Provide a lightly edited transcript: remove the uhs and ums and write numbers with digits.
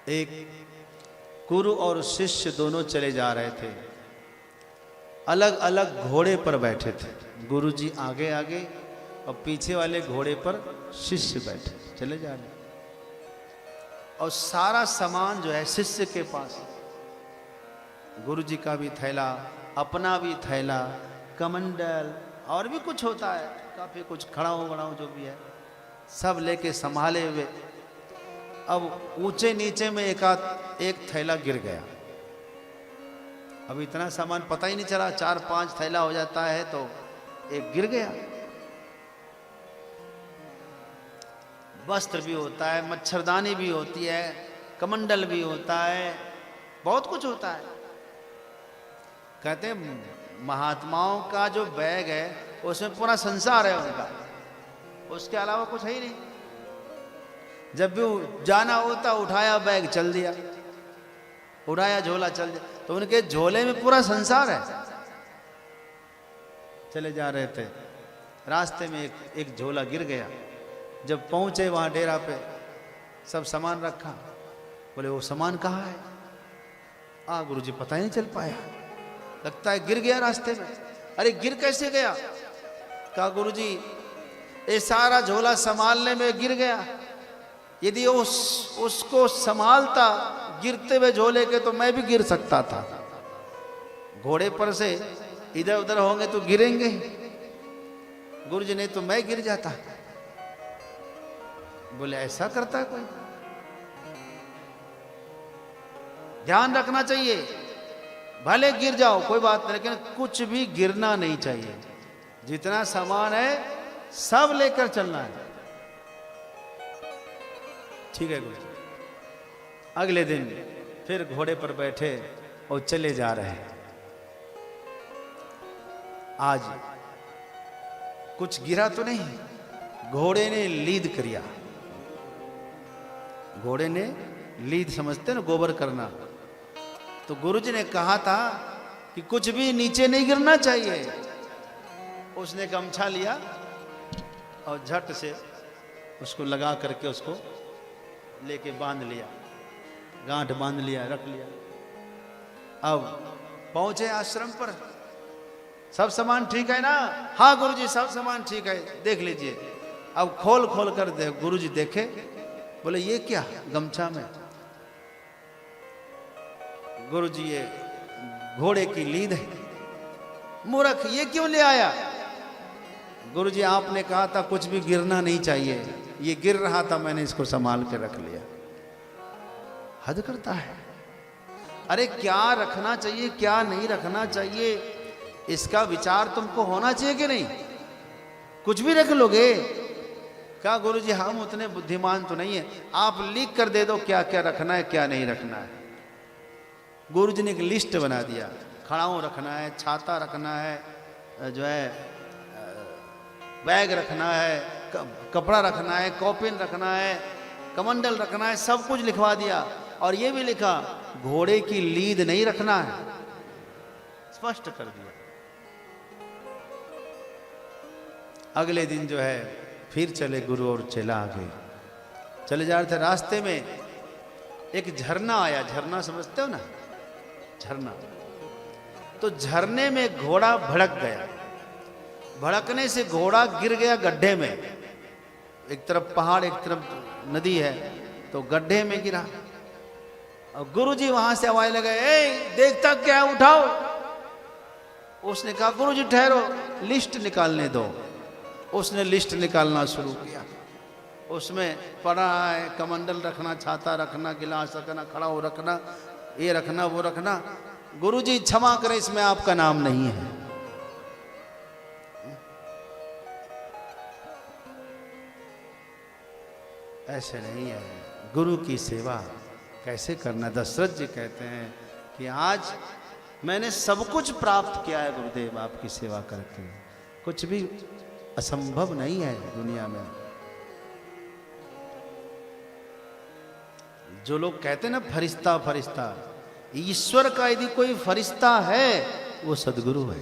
एक गुरु और शिष्य दोनों चले जा रहे थे, अलग अलग घोड़े पर बैठे थे। गुरु जी आगे आगे और पीछे वाले घोड़े पर शिष्य बैठे चले जा रहे, और सारा सामान जो है शिष्य के पास, गुरु जी का भी थैला, अपना भी थैला, कमंडल और भी कुछ होता है, काफी कुछ खड़ाऊ वड़ाऊ जो भी है सब लेके संभाले हुए। अब ऊंचे नीचे में एक थैला गिर गया। अब इतना सामान पता ही नहीं चला, 4-5 थैला हो जाता है तो एक गिर गया। वस्त्र भी होता है, मच्छरदानी भी होती है, कमंडल भी होता है, बहुत कुछ होता है। कहते हैं महात्माओं का जो बैग है उसमें पूरा संसार है उनका, उसके अलावा कुछ है ही नहीं। जब भी जाना होता उठाया बैग चल दिया, उठाया झोला चल दिया, तो उनके झोले में पूरा संसार है। चले जा रहे थे, रास्ते में एक झोला गिर गया। जब पहुंचे वहां डेरा पे, सब सामान रखा, बोले वो सामान कहाँ है? गुरुजी पता ही नहीं चल पाया, लगता है गिर गया रास्ते में। अरे गिर कैसे गया? कहा गुरुजी ये सारा झोला संभालने में गिर गया, यदि उसको संभालता गिरते हुए झोले के तो मैं भी गिर सकता था। घोड़े पर से इधर उधर होंगे तो गिरेंगे, गुरुजी नहीं तो मैं गिर जाता। बोले ऐसा करता है कोई? ध्यान रखना चाहिए, भले गिर जाओ कोई बात नहीं, लेकिन कुछ भी गिरना नहीं चाहिए। जितना सामान है सब लेकर चलना है। ठीक है गुरु। अगले दिन फिर घोड़े पर बैठे और चले जा रहे हैं। आज कुछ गिरा तो नहीं, घोड़े ने लीद किया। घोड़े ने लीद समझते ना, गोबर करना। तो गुरुजी ने कहा था कि कुछ भी नीचे नहीं गिरना चाहिए। उसने गमछा लिया और झट से उसको लगा करके उसको लेके बांध लिया, गांठ बांध लिया, रख लिया। अब पहुंचे आश्रम पर, सब सामान ठीक है ना? हाँ गुरुजी सब सामान ठीक है, देख लीजिए। अब खोल खोल कर गुरुजी देखे, बोले ये क्या गमछा में? गुरुजी ये घोड़े की लीद है। मूर्ख ये क्यों ले आया? गुरुजी आपने कहा था कुछ भी गिरना नहीं चाहिए, ये गिर रहा था, मैंने इसको संभाल के रख लिया। हद करता है। अरे क्या रखना चाहिए क्या नहीं रखना चाहिए, इसका विचार तुमको होना चाहिए कि नहीं? कुछ भी रख लोगे? क्या गुरुजी हम उतने बुद्धिमान तो नहीं है, आप लिख कर दे दो क्या क्या रखना है क्या नहीं रखना है। गुरुजी ने एक लिस्ट बना दिया, खड़ाऊ रखना है, छाता रखना है, जो है बैग रखना है, कपड़ा रखना है, कॉपिन रखना है, कमंडल रखना है, सब कुछ लिखवा दिया। और ये भी लिखा घोड़े की लीद नहीं रखना है, स्पष्ट कर दिया। अगले दिन जो है फिर चले गुरु और चेला आगे चले जा रहे थे। रास्ते में एक झरना आया, झरना समझते हो ना, झरना। तो झरने में घोड़ा भड़क गया, भड़कने से घोड़ा गिर गया गड्ढे में। एक तरफ पहाड़ एक तरफ नदी है, तो गड्ढे में गिरा। और गुरुजी वहां से आवाज लगे, ए देखता क्या उठाओ। उसने कहा गुरुजी ठहरो, लिस्ट निकालने दो। उसने लिस्ट निकालना शुरू किया। उसमें पड़ा है कमंडल रखना, छाता रखना, गिलास रखना, खड़ाऊ रखना, ये रखना वो रखना। गुरुजी क्षमा करें, इसमें आपका नाम नहीं है। ऐसे नहीं है। गुरु की सेवा कैसे करना? दशरथ जी कहते हैं कि आज मैंने सब कुछ प्राप्त किया है गुरुदेव आपकी सेवा करके, कुछ भी असंभव नहीं है दुनिया में। जो लोग कहते हैं ना फरिश्ता फरिश्ता, ईश्वर का यदि कोई फरिश्ता है वो सदगुरु है।